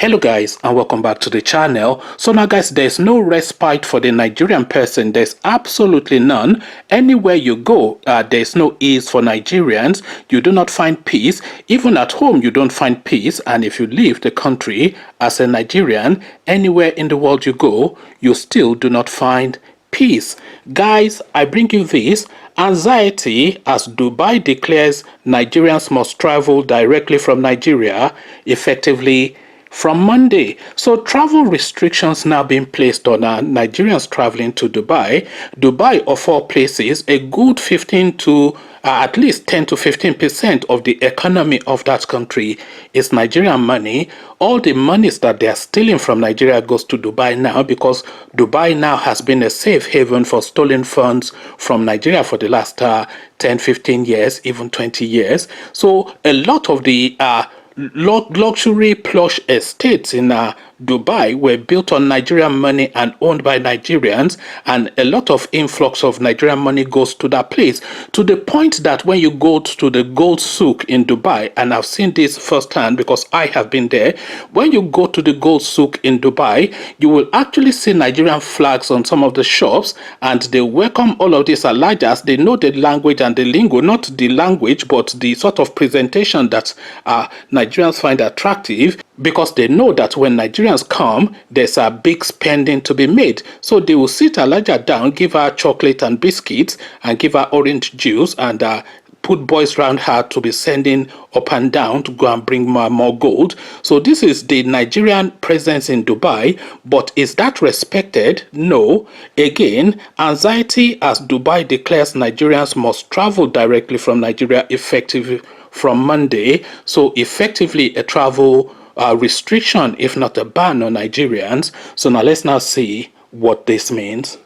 Hello guys, and welcome back to the channel. So now guys, there's no respite for the Nigerian person. There's absolutely none. Anywhere you go, there's no ease for Nigerians. You do not find peace. Even at home, you don't find peace. And if you leave the country as a Nigerian, anywhere in the world you go, you still do not find peace. Guys, I bring you this. Anxiety as Dubai declares Nigerians must travel directly from Nigeria, effectively from Monday. So travel restrictions now being placed on Nigerians traveling to Dubai. Dubai, of all places, a good 15 to at least 10 to 15% of the economy of that country is Nigerian money. All the monies that they are stealing from Nigeria goes to Dubai now, because Dubai now has been a safe haven for stolen funds from Nigeria for the last 10, 15 years, even 20 years. So a lot of the luxury plush estates in Dubai were built on Nigerian money and owned by Nigerians, and a lot of influx of Nigerian money goes to that place, to the point that when you go to the gold souk in Dubai, and I've seen this firsthand because I have been there, when you go to the gold souk in Dubai, you will actually see Nigerian flags on some of the shops, and they welcome all of these alhajas. They know the language and the lingo, not the language, but the sort of presentation that Nigerians find attractive, because they know that when Nigerians come, there's a big spending to be made. So they will sit Alaja down, give her chocolate and biscuits, and give her orange juice, and put boys around her to be sending up and down to go and bring more gold. So this is the Nigerian presence in Dubai. But is that respected? No. Again, anxiety as Dubai declares Nigerians must travel directly from Nigeria effective from Monday. So effectively a travel restriction, if not a ban on Nigerians. So now let's now see what this means.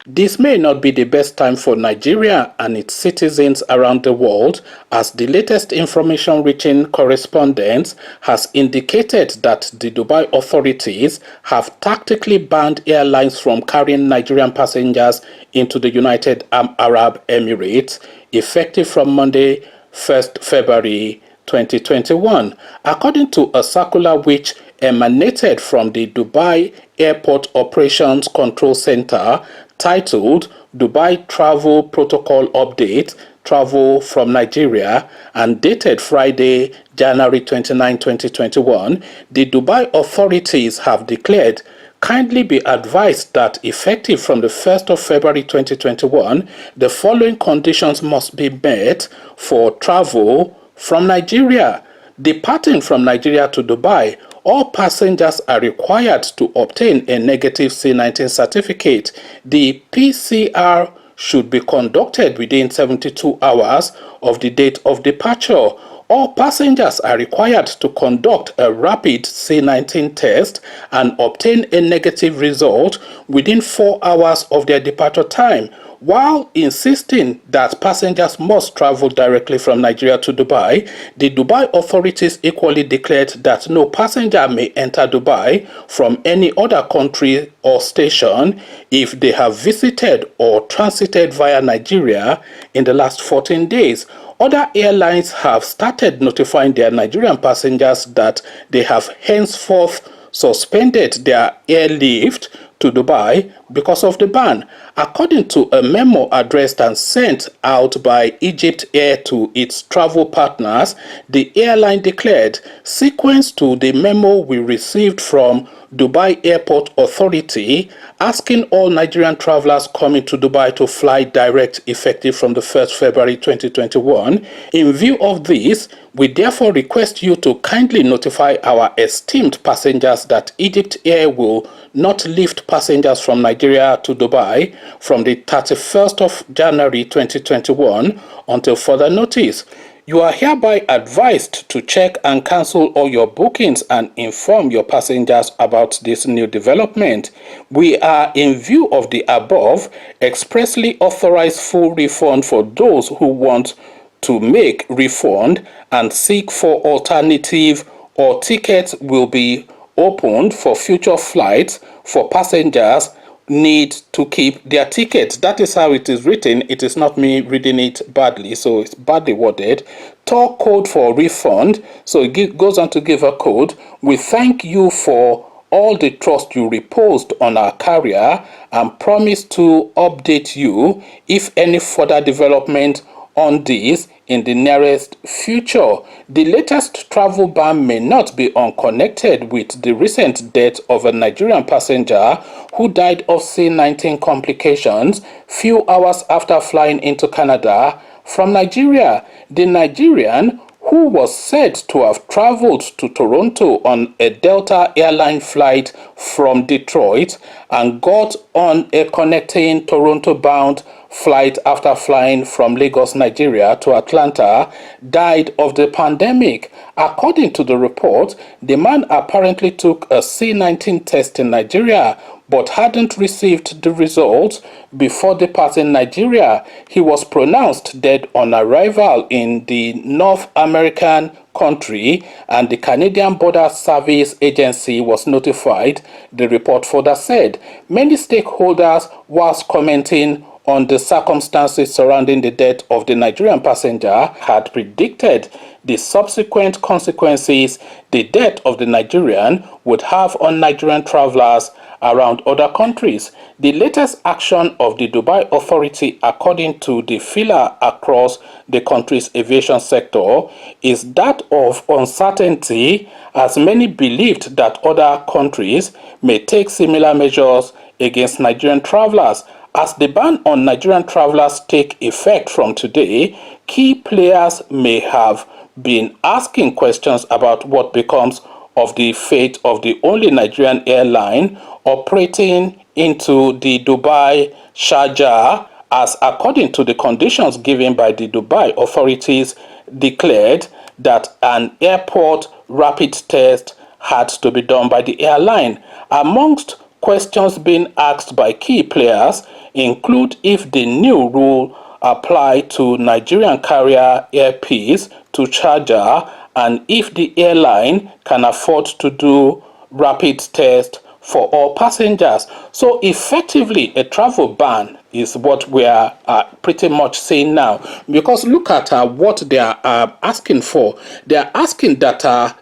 This may not be the best time for Nigeria and its citizens around the world, as the latest information reaching correspondents has indicated that the Dubai authorities have tactically banned airlines from carrying Nigerian passengers into the United Arab Emirates, effective from Monday, 1st February 2021, according to a circular which emanated from the Dubai Airport Operations Control Center titled Dubai Travel Protocol Update, Travel from Nigeria, and dated Friday, January 29, 2021, the Dubai authorities have declared, kindly be advised that effective from the 1st of February 2021, the following conditions must be met for travel from Nigeria. Departing from Nigeria to Dubai, all passengers are required to obtain a negative CEE-19 certificate. The PCR should be conducted within 72 hours of the date of departure. All passengers are required to conduct a rapid CEE-19 test and obtain a negative result within 4 hours of their departure time, while insisting that passengers must travel directly from Nigeria to Dubai. The Dubai authorities equally declared that no passenger may enter Dubai from any other country or station if they have visited or transited via Nigeria in the last 14 days. Other airlines have started notifying their Nigerian passengers that they have henceforth suspended their airlift to Dubai because of the ban. According to a memo addressed and sent out by Egypt Air to its travel partners, the airline declared, sequence to the memo we received from Dubai Airport Authority asking all Nigerian travelers coming to Dubai to fly direct effective from the 1st February 2021. In view of this, we therefore request you to kindly notify our esteemed passengers that Egypt Air will not lift passengers from Nigeria to Dubai from the 31st of January 2021 until further notice. You are hereby advised to check and cancel all your bookings and inform your passengers about this new development. We are, in view of the above, expressly authorize full refund for those who want to make refund and seek for alternative, or tickets will be opened for future flights for passengers need to keep their tickets. That is how it is written. It is not me reading it badly, so it's badly worded. Tor code for refund. So it goes on to give a code. We thank you for all the trust you reposed on our carrier and promise to update you if any further development on this in the nearest future. The latest travel ban may not be unconnected with the recent death of a Nigerian passenger who died of CEE-19 complications few hours after flying into Canada from Nigeria. The Nigerian, who was said to have traveled to Toronto on a Delta airline flight from Detroit and got on a connecting Toronto-bound flight after flying from Lagos, Nigeria to Atlanta, died of the pandemic. According to the report, the man apparently took a CEE-19 test in Nigeria but hadn't received the results before departing Nigeria. He was pronounced dead on arrival in the North American country, and the Canadian Border Service Agency was notified, the report further said. Many stakeholders, whilst commenting on the circumstances surrounding the death of the Nigerian passenger, had predicted the subsequent consequences the death of the Nigerian would have on Nigerian travelers around other countries. The latest action of the Dubai Authority, according to the feeler across the country's aviation sector, is that of uncertainty, as many believed that other countries may take similar measures against Nigerian travelers. As the ban on Nigerian travelers take effect from today, key players may have been asking questions about what becomes of the fate of the only Nigerian airline operating into the Dubai Sharjah, as according to the conditions given by the Dubai authorities declared that an airport rapid test had to be done by the airline. Amongst questions being asked by key players include if the new rule apply to Nigerian carrier Air Peace to Sharjah, and if the airline can afford to do rapid test for all passengers. So effectively, a travel ban is what we are pretty much saying now. Because look at what they are asking for. They are asking that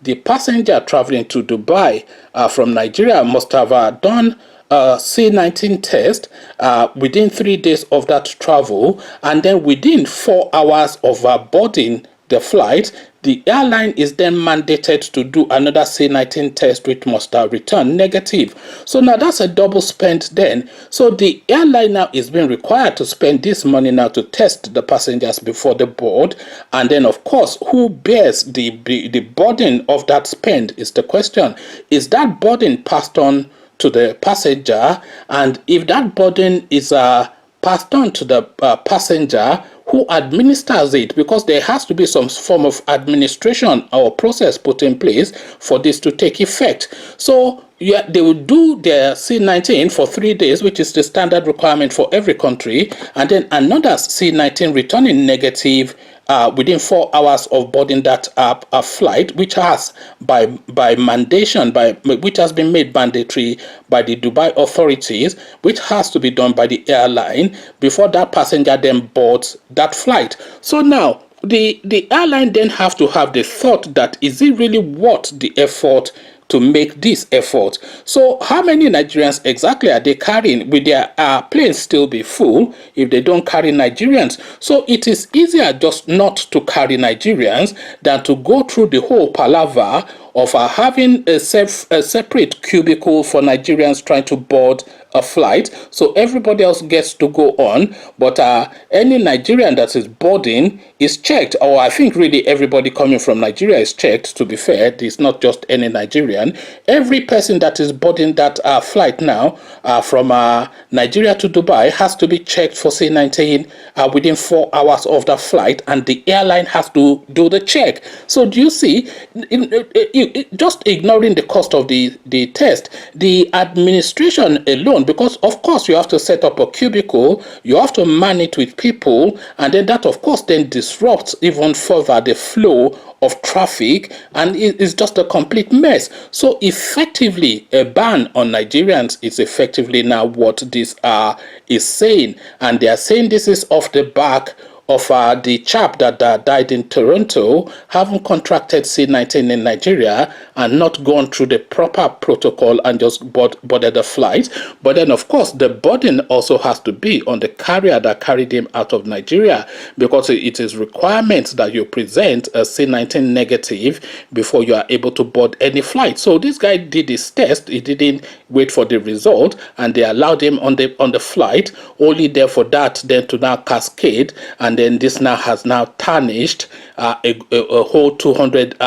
the passenger traveling to Dubai from Nigeria must have done CEE-19 test within 3 days of that travel, and then within 4 hours of boarding the flight, the airline is then mandated to do another CEE-19 test, which must return negative. So now that's a double spend then. So the airline now is being required to spend this money now to test the passengers before the board. And then, of course, who bears the burden of that spend is the question. Is that burden passed on to the passenger? And if that burden is passed on to the passenger, who administers it? Because there has to be some form of administration or process put in place for this to take effect. So yeah, they will do their CEE-19 for 3 days, which is the standard requirement for every country, and then another CEE-19 returning negative within 4 hours of boarding that flight, which has by mandation, which has been made mandatory by the Dubai authorities, which has to be done by the airline before that passenger then boards that flight. So now the airline then have to have the thought that is it really worth the effort to make this effort. So how many Nigerians exactly are they carrying? Will their planes still be full if they don't carry Nigerians? So it is easier just not to carry Nigerians than to go through the whole palaver of having a separate cubicle for Nigerians trying to board a flight, so everybody else gets to go on, but any Nigerian that is boarding is checked, or I think really everybody coming from Nigeria is checked. To be fair, it's not just any Nigerian. Every person that is boarding that flight now from Nigeria to Dubai has to be checked for CEE-19 within 4 hours of the flight, and the airline has to do the check. So do you see, just ignoring the cost of the test, the administration alone own, because of course you have to set up a cubicle, you have to man it with people, and then that of course then disrupts even further the flow of traffic, and it is just a complete mess. So effectively, a ban on Nigerians is effectively now what this is saying, and they are saying this is off the back of the chap that died in Toronto, having contracted CEE-19 in Nigeria and not gone through the proper protocol and just boarded the flight. But then, of course, the burden also has to be on the carrier that carried him out of Nigeria, because it is requirements that you present a CEE-19 negative before you are able to board any flight. So this guy did his test, he didn't wait for the result, and they allowed him on the flight, only there for that then to now cascade, and then this now has now tarnished a whole 200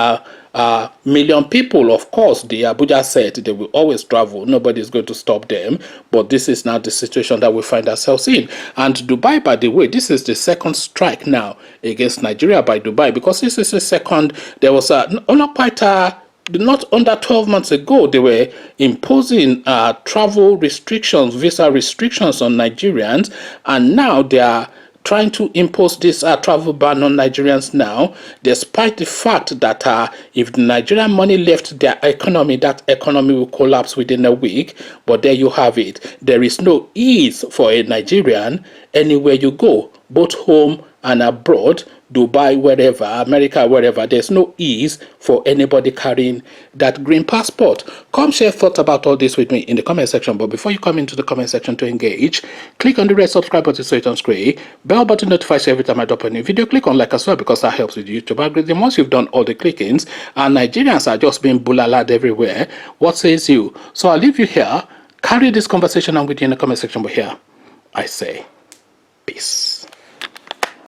million people. Of course, the Abuja said they will always travel, nobody's going to stop them, but this is now the situation that we find ourselves in. And Dubai, by the way, this is the second strike now against Nigeria by Dubai, because this is the second. There was not under 12 months ago, they were imposing travel restrictions, visa restrictions on Nigerians, and now they are trying to impose this travel ban on Nigerians now, despite the fact that if the Nigerian money left their economy, that economy will collapse within a week. But there you have it. There is no ease for a Nigerian anywhere you go, both home and abroad, Dubai, wherever, America, wherever. There's no ease for anybody carrying that green passport. Come share thoughts about all this with me in the comment section. But before you come into the comment section to engage, click on the red subscribe button so it's on screen. Bell button notifies you every time I drop a new video. Click on like as well, because that helps with YouTube algorithm. Once you've done all the clickings, and Nigerians are just being bullalad everywhere, what says you? So I'll leave you here. Carry this conversation on with you in the comment section. But here, I say, peace.